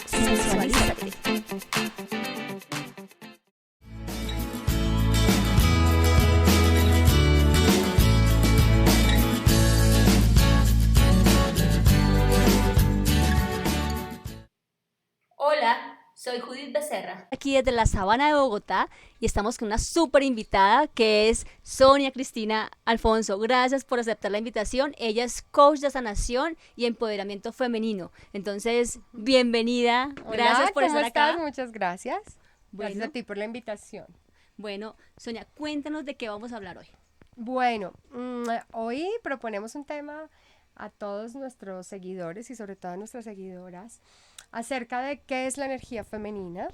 Sensualízate. Hola, soy Judith Becerra. Aquí desde la Sabana de Bogotá y estamos con una súper invitada que es Sonia Cristina Alfonso. Gracias por aceptar la invitación. Ella es coach de sanación y empoderamiento femenino. Entonces, bienvenida. Gracias Hola, por ¿cómo estar estás? acá. Muchas gracias. Bueno. Gracias a ti por la invitación. Bueno, Sonia, cuéntanos de qué vamos a hablar hoy. Bueno, hoy proponemos un tema a todos nuestros seguidores y sobre todo a nuestras seguidoras acerca de qué es la energía femenina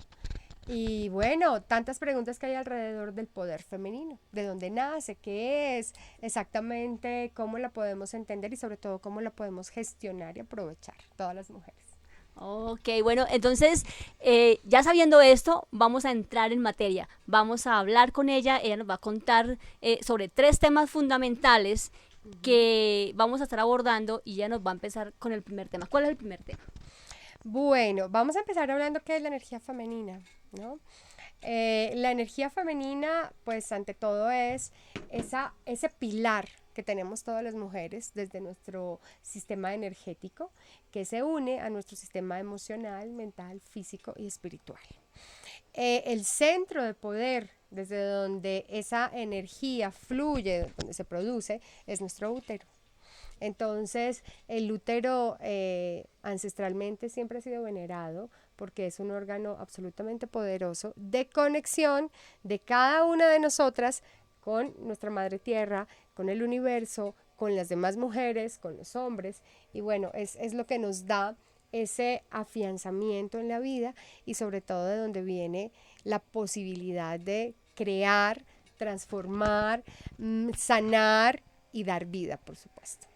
y bueno, tantas preguntas que hay alrededor del poder femenino, de dónde nace, qué es exactamente, cómo la podemos entender y sobre todo cómo la podemos gestionar y aprovechar todas las mujeres. Ok, bueno, entonces ya sabiendo esto, vamos a entrar en materia. Vamos a hablar con ella nos va a contar sobre 3 temas fundamentales que vamos a estar abordando y ella nos va a empezar con el primer tema. ¿Cuál es el primer tema? Bueno, vamos a empezar hablando qué es la energía femenina, ¿no? La energía femenina, pues ante todo es ese pilar que tenemos todas las mujeres desde nuestro sistema energético que se une a nuestro sistema emocional, mental, físico y espiritual. El centro de poder desde donde esa energía fluye, donde se produce, es nuestro útero. Entonces, el útero ancestralmente siempre ha sido venerado porque es un órgano absolutamente poderoso de conexión de cada una de nosotras con nuestra madre tierra, con el universo, con las demás mujeres, con los hombres. Y bueno, es lo que nos da ese afianzamiento en la vida y sobre todo de donde viene la posibilidad de crear, transformar, sanar y dar vida, por supuesto.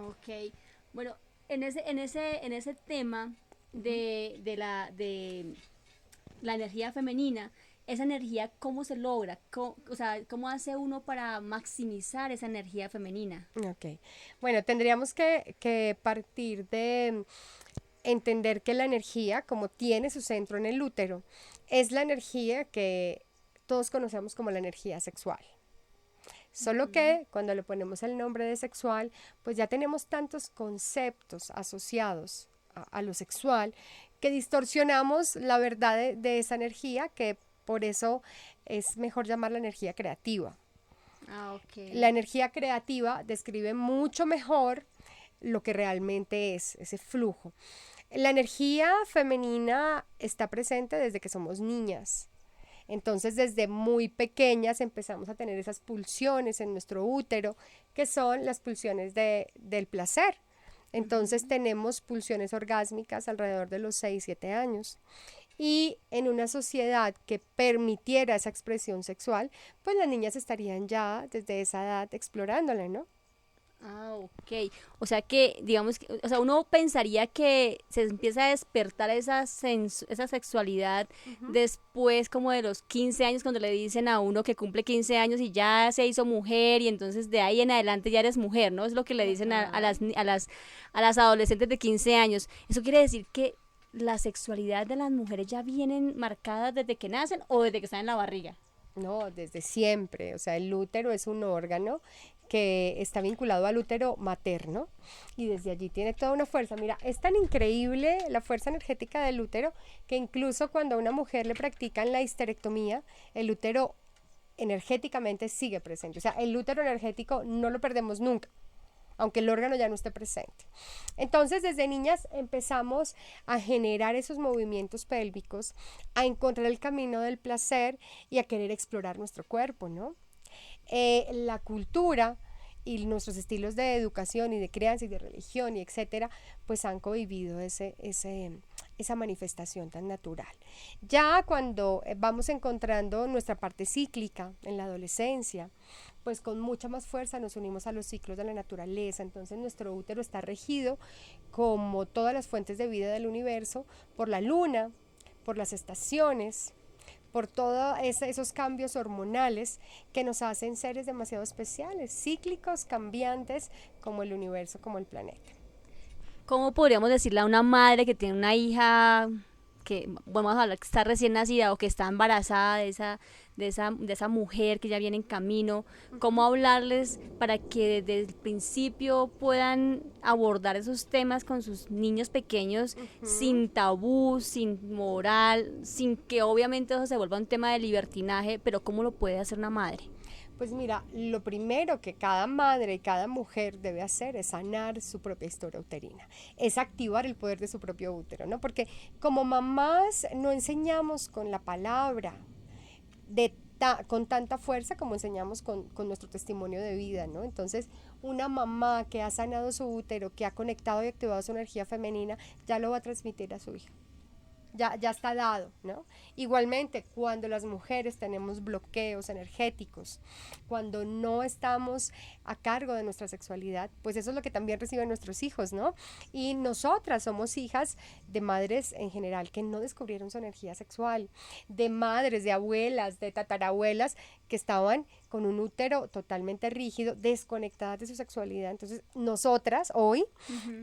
Ok, bueno, en ese tema de la energía femenina, esa energía, ¿cómo se logra? ¿Cómo hace uno para maximizar esa energía femenina? Ok, bueno, tendríamos que partir de entender que la energía, como tiene su centro en el útero, es la energía que todos conocemos como la energía sexual. Solo que cuando le ponemos el nombre de sexual, pues ya tenemos tantos conceptos asociados a lo sexual que distorsionamos la verdad de esa energía, que por eso es mejor llamarla energía creativa. Okay. La energía creativa describe mucho mejor lo que realmente es ese flujo. La energía femenina está presente desde que somos niñas. Entonces, desde muy pequeñas empezamos a tener esas pulsiones en nuestro útero, que son las pulsiones del placer. Entonces, tenemos pulsiones orgásmicas alrededor de los 6-7 años. Y en una sociedad que permitiera esa expresión sexual, pues las niñas estarían ya desde esa edad explorándola, ¿no? Ok. O sea que, digamos, uno pensaría que se empieza a despertar esa sexualidad después como de los 15 años, cuando le dicen a uno que cumple 15 años y ya se hizo mujer y entonces de ahí en adelante ya eres mujer, ¿no? Es lo que le dicen a las adolescentes de 15 años. Eso quiere decir que la sexualidad de las mujeres ya vienen marcadas desde que nacen o desde que están en la barriga. No, desde siempre. O sea, el útero es un órgano que está vinculado al útero materno y desde allí tiene toda una fuerza. Mira, es tan increíble la fuerza energética del útero que incluso cuando a una mujer le practican la histerectomía, el útero energéticamente sigue presente. O sea, el útero energético no lo perdemos nunca, aunque el órgano ya no esté presente. Entonces, desde niñas empezamos a generar esos movimientos pélvicos, a encontrar el camino del placer y a querer explorar nuestro cuerpo, ¿no? La cultura y nuestros estilos de educación y de crianza y de religión y etcétera, pues han cohibido esa manifestación tan natural. Ya cuando vamos encontrando nuestra parte cíclica en la adolescencia, pues con mucha más fuerza nos unimos a los ciclos de la naturaleza. Entonces nuestro útero está regido, como todas las fuentes de vida del universo, por la luna, por las estaciones, por todos esos cambios hormonales que nos hacen seres demasiado especiales, cíclicos, cambiantes, como el universo, como el planeta. ¿Cómo podríamos decirle a una madre que tiene una hija que, vamos a hablar, que está recién nacida o que está embarazada de esa mujer que ya viene en camino? ¿Cómo hablarles para que desde el principio puedan abordar esos temas con sus niños pequeños sin tabú, sin moral, sin que obviamente eso se vuelva un tema de libertinaje, pero cómo lo puede hacer una madre? Pues mira, lo primero que cada madre y cada mujer debe hacer es sanar su propia historia uterina, es activar el poder de su propio útero, ¿no? Porque como mamás no enseñamos con la palabra con tanta fuerza como enseñamos con nuestro testimonio de vida, ¿no? Entonces, una mamá que ha sanado su útero, que ha conectado y activado su energía femenina, ya lo va a transmitir a su hija. Ya está dado, ¿no? Igualmente, cuando las mujeres tenemos bloqueos energéticos, cuando no estamos a cargo de nuestra sexualidad, pues eso es lo que también reciben nuestros hijos, ¿no? Y nosotras somos hijas de madres en general que no descubrieron su energía sexual, de madres, de abuelas, de tatarabuelas que estaban con un útero totalmente rígido, desconectadas de su sexualidad. Entonces, nosotras hoy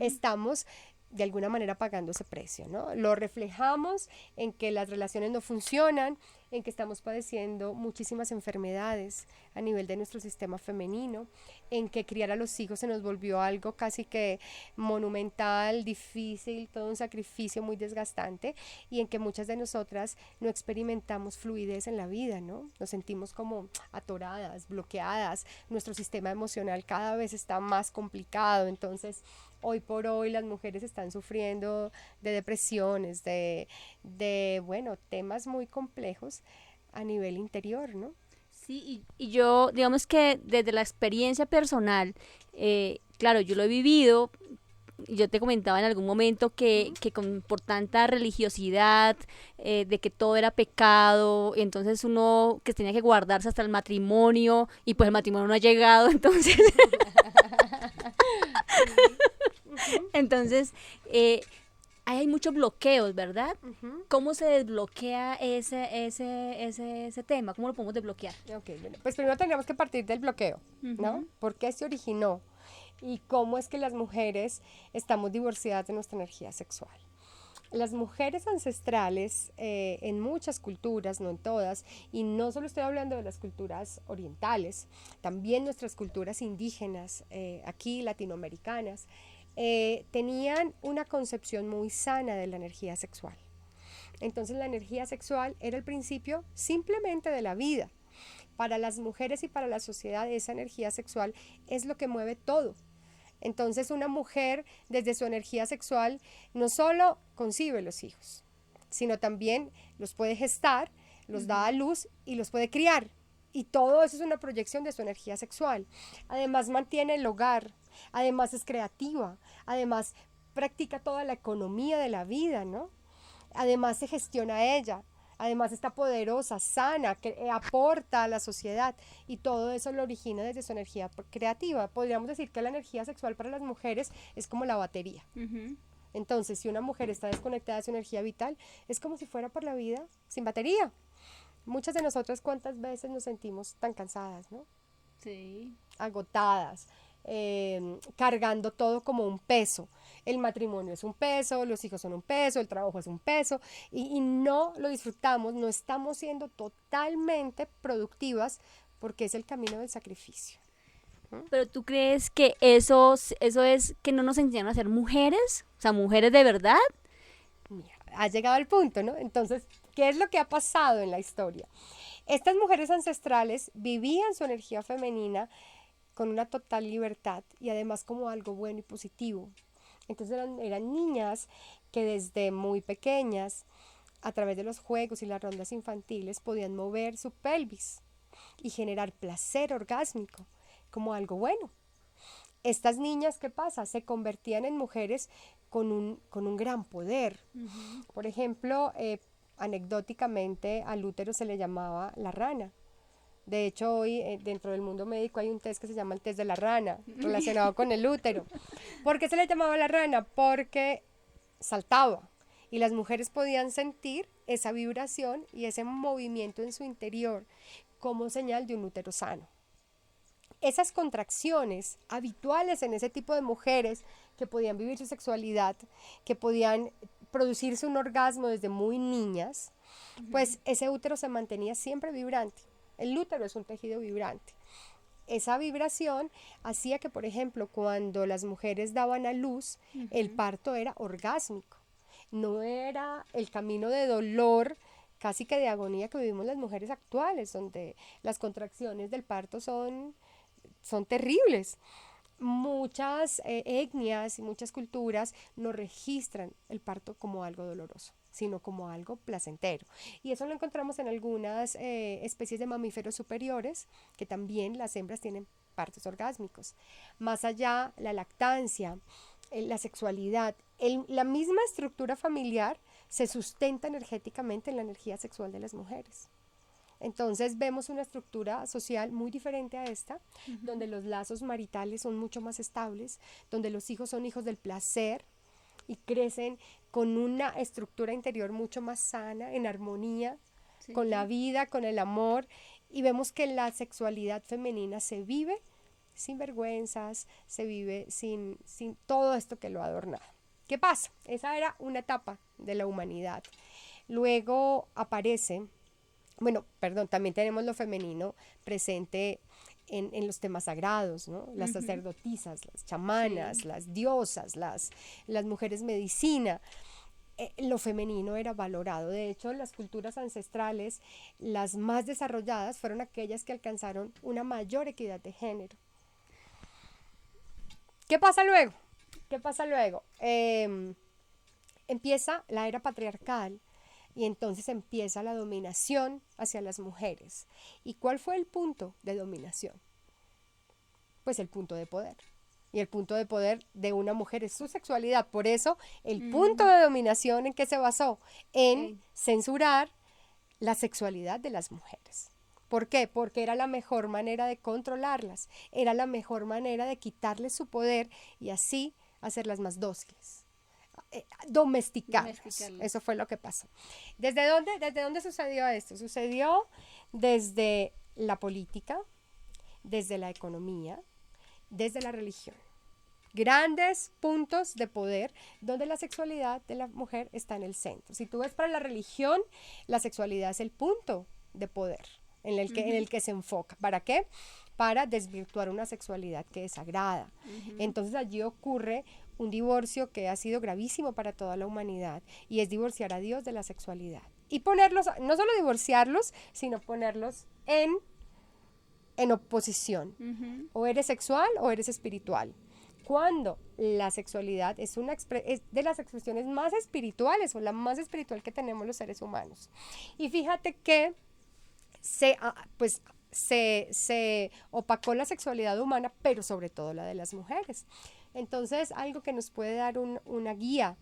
estamos de alguna manera pagando ese precio, ¿no? Lo reflejamos en que las relaciones no funcionan, en que estamos padeciendo muchísimas enfermedades a nivel de nuestro sistema femenino, en que criar a los hijos se nos volvió algo casi que monumental, difícil, todo un sacrificio muy desgastante, y en que muchas de nosotras no experimentamos fluidez en la vida, ¿no? Nos sentimos como atoradas, bloqueadas, nuestro sistema emocional cada vez está más complicado. Entonces, hoy por hoy las mujeres están sufriendo de depresiones, bueno, temas muy complejos a nivel interior, ¿no? Sí, y yo, digamos que desde la experiencia personal, claro, yo lo he vivido. Yo te comentaba en algún momento que por tanta religiosidad, de que todo era pecado, entonces uno que tenía que guardarse hasta el matrimonio, y pues el matrimonio no ha llegado, entonces entonces hay muchos bloqueos, ¿verdad? ¿Cómo se desbloquea ese tema? ¿Cómo lo podemos desbloquear? Okay, bueno, pues primero tendríamos que partir del bloqueo, ¿no? ¿Por qué se originó? Y cómo es que las mujeres estamos divorciadas de nuestra energía sexual. Las mujeres ancestrales, en muchas culturas, no en todas, y no solo estoy hablando de las culturas orientales, también nuestras culturas indígenas, aquí latinoamericanas, tenían una concepción muy sana de la energía sexual. Entonces la energía sexual era el principio simplemente de la vida. Para las mujeres y para la sociedad, esa energía sexual es lo que mueve todo. Entonces una mujer desde su energía sexual no solo concibe los hijos, sino también los puede gestar, los da a luz y los puede criar. Y todo eso es una proyección de su energía sexual. Además mantiene el hogar, además es creativa, además practica toda la economía de la vida, ¿no? Además se gestiona ella, además está poderosa, sana, que aporta a la sociedad, y todo eso lo origina desde su energía creativa. Podríamos decir que la energía sexual para las mujeres es como la batería. Entonces, si una mujer está desconectada de su energía vital, es como si fuera por la vida sin batería. Muchas de nosotras, ¿cuántas veces nos sentimos tan cansadas, ¿no? Sí. Agotadas, cargando todo como un peso. El matrimonio es un peso, los hijos son un peso, el trabajo es un peso, y no lo disfrutamos, no estamos siendo totalmente productivas porque es el camino del sacrificio. ¿Pero tú crees que eso es que no nos enseñaron a ser mujeres? O sea, mujeres de verdad. Mira, ha llegado al punto, ¿no? Entonces, ¿qué es lo que ha pasado en la historia? Estas mujeres ancestrales vivían su energía femenina con una total libertad y además como algo bueno y positivo. Entonces eran niñas que desde muy pequeñas, a través de los juegos y las rondas infantiles, podían mover su pelvis y generar placer orgásmico como algo bueno. Estas niñas, ¿qué pasa? Se convertían en mujeres con un gran poder. Por ejemplo, anecdóticamente al útero se le llamaba la rana. De hecho, hoy dentro del mundo médico hay un test que se llama el test de la rana, relacionado con el útero. ¿Por qué se le llamaba la rana? Porque saltaba y las mujeres podían sentir esa vibración y ese movimiento en su interior como señal de un útero sano. esas contracciones habituales en ese tipo de mujeres que podían vivir su sexualidad, que podían producirse un orgasmo desde muy niñas, pues ese útero se mantenía siempre vibrante. El útero es un tejido vibrante. Esa vibración hacía que, por ejemplo, cuando las mujeres daban a luz, el parto era orgásmico. No era el camino de dolor, casi que de agonía que vivimos las mujeres actuales, donde las contracciones del parto son terribles. Muchas etnias y muchas culturas no registran el parto como algo doloroso, sino como algo placentero. Y eso lo encontramos en algunas especies de mamíferos superiores, que también las hembras tienen partos orgásmicos. Más allá, la lactancia, la sexualidad, la misma estructura familiar se sustenta energéticamente en la energía sexual de las mujeres. Entonces vemos una estructura social muy diferente a esta, donde los lazos maritales son mucho más estables, donde los hijos son hijos del placer y crecen con una estructura interior mucho más sana, en armonía con la vida, con el amor, y vemos que la sexualidad femenina se vive sin vergüenzas, se vive sin todo esto que lo ha adornado. ¿Qué pasa? Esa era una etapa de la humanidad. Luego aparece, también tenemos lo femenino presente en los temas sagrados, ¿no? Las sacerdotisas, las chamanas, las diosas, las mujeres medicina. Lo femenino era valorado. De hecho, las culturas ancestrales, las más desarrolladas, fueron aquellas que alcanzaron una mayor equidad de género. ¿Qué pasa luego? Empieza la era patriarcal y entonces empieza la dominación hacia las mujeres. ¿Y cuál fue el punto de dominación? Pues el punto de poder. Y el punto de poder de una mujer es su sexualidad. Por eso, el punto de dominación, ¿en qué se basó? En censurar la sexualidad de las mujeres. ¿Por qué? Porque era la mejor manera de controlarlas, era la mejor manera de quitarles su poder y así hacerlas más dóciles, domesticarlas. Eso fue lo que pasó. ¿Desde dónde sucedió esto? Sucedió desde la política, desde la economía, desde la religión. Grandes puntos de poder donde la sexualidad de la mujer está en el centro. Si tú ves para la religión, la sexualidad es el punto de poder en el que se enfoca. ¿Para qué? Para desvirtuar una sexualidad que es sagrada. Entonces allí ocurre un divorcio que ha sido gravísimo para toda la humanidad y es divorciar a Dios de la sexualidad. Y ponerlos, no solo divorciarlos, sino ponerlos en oposición. O eres sexual o eres espiritual. Cuando la sexualidad es de las expresiones más espirituales o la más espiritual que tenemos los seres humanos. Y fíjate que se opacó la sexualidad humana, pero sobre todo la de las mujeres. Entonces, algo que nos puede dar una guía,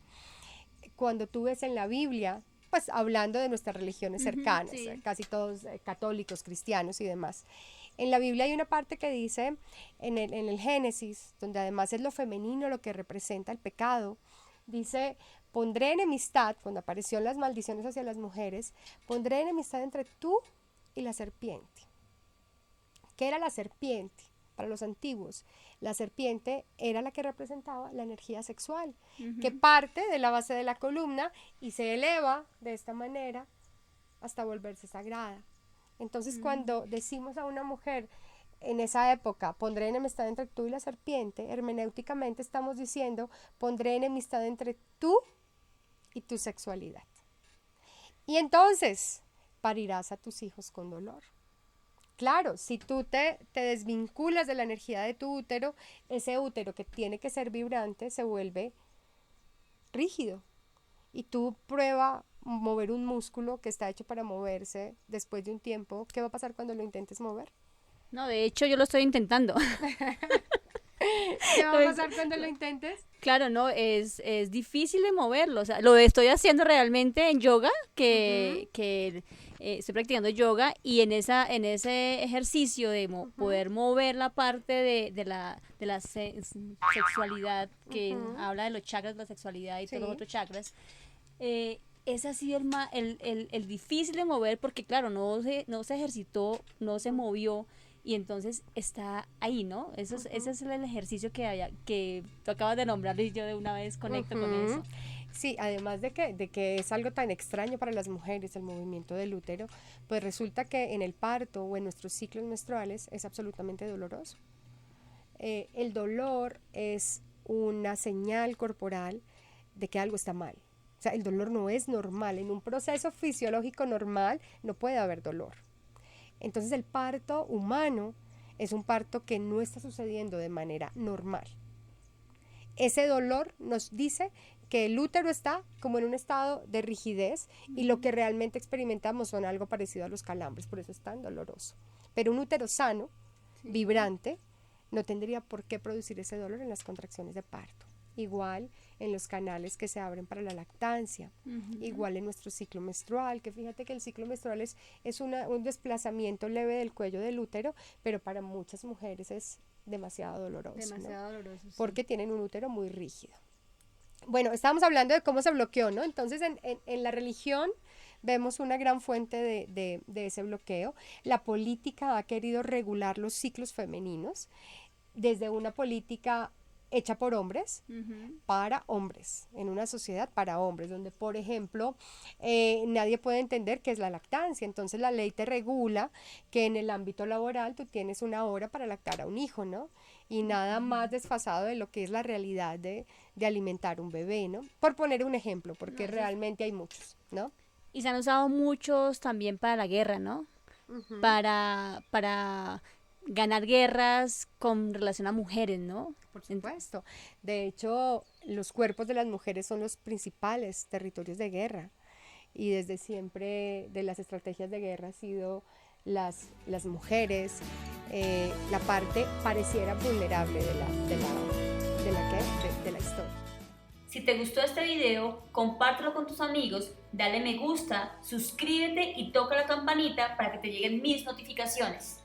cuando tú ves en la Biblia, pues hablando de nuestras religiones cercanas, casi todos católicos, cristianos y demás. En la Biblia hay una parte que dice, en el Génesis, donde además es lo femenino lo que representa el pecado, dice: pondré enemistad, cuando aparecieron las maldiciones hacia las mujeres, pondré enemistad entre tú y la serpiente. ¿Qué era la serpiente? Para los antiguos, la serpiente era la que representaba la energía sexual, que parte de la base de la columna y se eleva de esta manera hasta volverse sagrada. Entonces, cuando decimos a una mujer en esa época, pondré enemistad entre tú y la serpiente, hermenéuticamente estamos diciendo, pondré enemistad entre tú y tu sexualidad. Y entonces, parirás a tus hijos con dolor. Claro, si tú te desvinculas de la energía de tu útero, ese útero que tiene que ser vibrante se vuelve rígido. Y tú prueba mover un músculo que está hecho para moverse después de un tiempo. ¿Qué va a pasar cuando lo intentes mover? No, de hecho yo lo estoy intentando. ¿Qué va a pasar cuando lo intentes? Claro, no, es difícil de moverlo. O sea, lo estoy haciendo realmente en yoga, que estoy practicando yoga, y en ese ejercicio de poder mover la parte de la sexualidad, que habla de los chakras, de la sexualidad y todos los otros chakras, ese ha sido el difícil de mover, porque claro, no se ejercitó, no se movió y entonces está ahí, ¿no? Ese es el ejercicio que tú acabas de nombrar y yo de una vez conecto con eso. Sí, además de que es algo tan extraño para las mujeres el movimiento del útero, pues resulta que en el parto o en nuestros ciclos menstruales es absolutamente doloroso. El dolor es una señal corporal de que algo está mal. O sea, el dolor no es normal. En un proceso fisiológico normal no puede haber dolor. Entonces el parto humano es un parto que no está sucediendo de manera normal. Ese dolor nos dice que el útero está como en un estado de rigidez y lo que realmente experimentamos son algo parecido a los calambres, por eso es tan doloroso. Pero un útero sano, vibrante, no tendría por qué producir ese dolor en las contracciones de parto. Igual en los canales que se abren para la lactancia, igual en nuestro ciclo menstrual, que fíjate que el ciclo menstrual es un desplazamiento leve del cuello del útero, pero para muchas mujeres es demasiado doloroso. Demasiado doloroso. Sí. Porque tienen un útero muy rígido. Bueno, estábamos hablando de cómo se bloqueó, ¿no? Entonces en la religión vemos una gran fuente de ese bloqueo. La política ha querido regular los ciclos femeninos desde una política hecha por hombres, para hombres, en una sociedad para hombres, donde, por ejemplo, nadie puede entender qué es la lactancia. Entonces la ley te regula que en el ámbito laboral tú tienes una hora para lactar a un hijo, ¿no? Y nada más desfasado de lo que es la realidad de alimentar un bebé, ¿no? Por poner un ejemplo, porque realmente hay muchos, ¿no? Y se han usado muchos también para la guerra, ¿no? Para ganar guerras con relación a mujeres, ¿no? Por supuesto. De hecho, los cuerpos de las mujeres son los principales territorios de guerra. Y desde siempre de las estrategias de guerra ha sido las mujeres, la parte pareciera vulnerable de la historia. Si te gustó este video, compártelo con tus amigos, dale me gusta, suscríbete y toca la campanita para que te lleguen mis notificaciones.